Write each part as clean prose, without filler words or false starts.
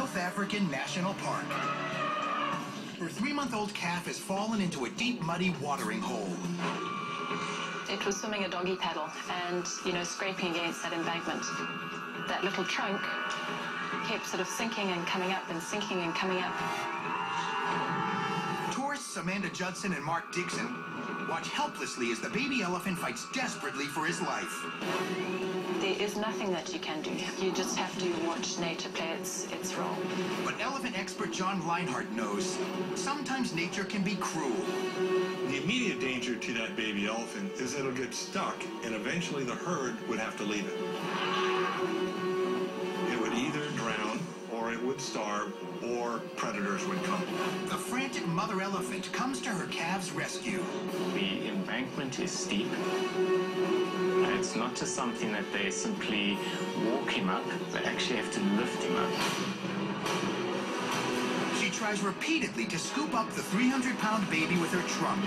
South African National Park. Her 3-month-old calf has fallen into a deep, muddy watering hole. It was swimming a doggy paddle and, scraping against that embankment. That little trunk kept sort of sinking and coming up and sinking and coming up. Tourists Amanda Judson and Mark Dixon watch helplessly as the baby elephant fights desperately for his life. There is nothing that you can do. You just have to watch nature play its role. But elephant expert John Leinhardt knows sometimes nature can be cruel. The immediate danger to that baby elephant is that it'll get stuck, and eventually the herd would have to leave it. It would either drown, or it would starve, or predators would come. The frantic mother elephant comes to her calf's rescue. The embankment is steep. It's not just something that they simply walk him up, they actually have to lift him up. She tries repeatedly to scoop up the 300-pound baby with her trunk.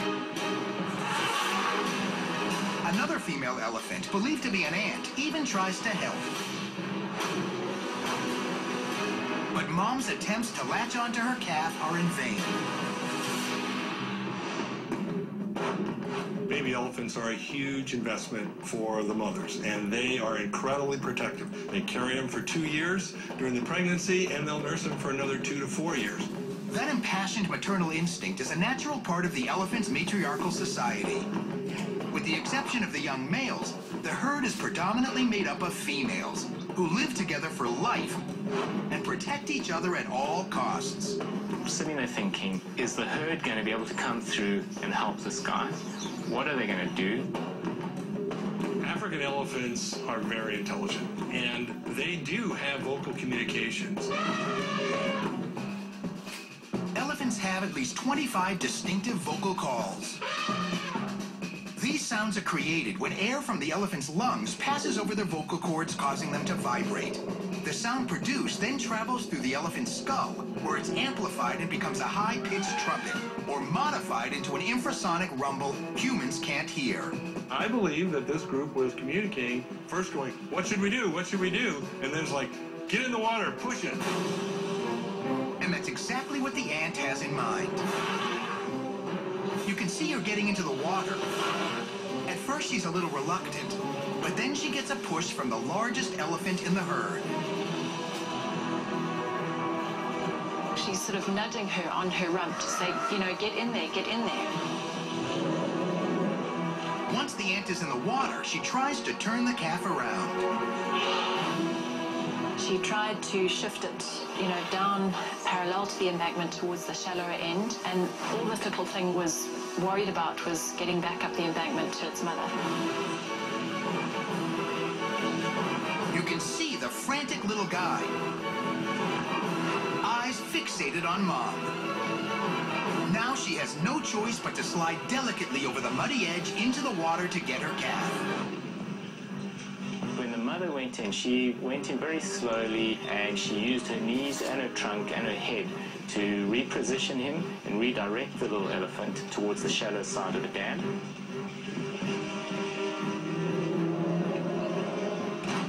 Another female elephant, believed to be an ant, even tries to help. But Mom's attempts to latch onto her calf are in vain. Baby elephants are a huge investment for the mothers, and they are incredibly protective. They carry them for 2 years during the pregnancy, and they'll nurse them for another 2 to 4 years. That impassioned maternal instinct is a natural part of the elephant's matriarchal society. With the exception of the young males, the herd is predominantly made up of females who live together for life and protect each other at all costs. Sitting there thinking, is the herd going to be able to come through and help this guy? What are they going to do? African elephants are very intelligent, and they do have vocal communications. Elephants have at least 25 distinctive vocal calls. These sounds are created when air from the elephant's lungs passes over their vocal cords, causing them to vibrate. The sound produced then travels through the elephant's skull, where it's amplified and becomes a high-pitched trumpet, or modified into an infrasonic rumble humans can't hear. I believe that this group was communicating, first going, what should we do? What should we do? And then it's like, get in the water, push it. And that's exactly what the ant has in mind. You can see her getting into the water. At first, she's a little reluctant, but then she gets a push from the largest elephant in the herd. She's sort of nudging her on her rump to say, get in there, get in there. Once the ant is in the water, she tries to turn the calf around. She tried to shift it, down parallel to the embankment towards the shallower end, and all this little thing was worried about was getting back up the embankment to its mother. You can see the frantic little guy, eyes fixated on Mom. Now she has no choice but to slide delicately over the muddy edge into the water to get her calf. When the mother went in, she went in very slowly, and she used her knees and her trunk and her head to reposition him and redirect the little elephant towards the shallow side of the dam.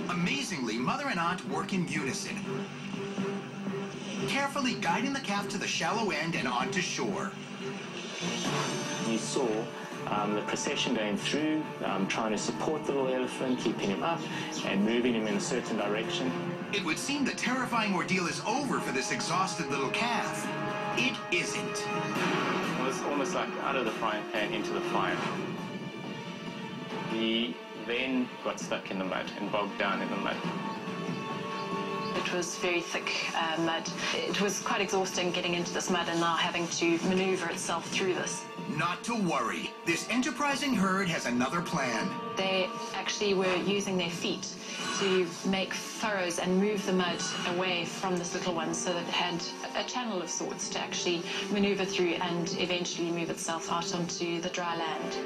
Amazingly, mother and aunt work in unison, carefully guiding the calf to the shallow end and onto shore. You saw the procession going through, trying to support the little elephant, keeping him up and moving him in a certain direction. It would seem the terrifying ordeal is over for this exhausted little calf. It isn't. It was almost like out of the frying pan into the fire. He then got stuck in the mud and bogged down in the mud. It was very thick mud. It was quite exhausting getting into this mud and now having to maneuver itself through this. Not to worry. This enterprising herd has another plan. They actually were using their feet to make furrows and move the mud away from this little one so that it had a channel of sorts to actually maneuver through and eventually move itself out onto the dry land.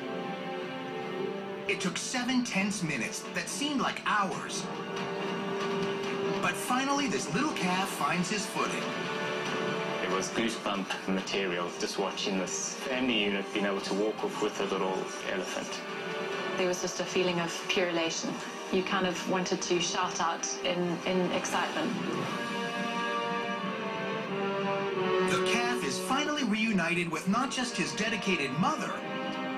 It took 7 tense minutes that seemed like hours. But finally, this little calf finds his footing. It was goosebump material just watching this family unit being able to walk off with a little elephant. There was just a feeling of pure elation. You kind of wanted to shout out in excitement. reunited with not just his dedicated mother,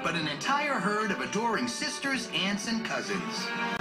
but an entire herd of adoring sisters, aunts, and cousins.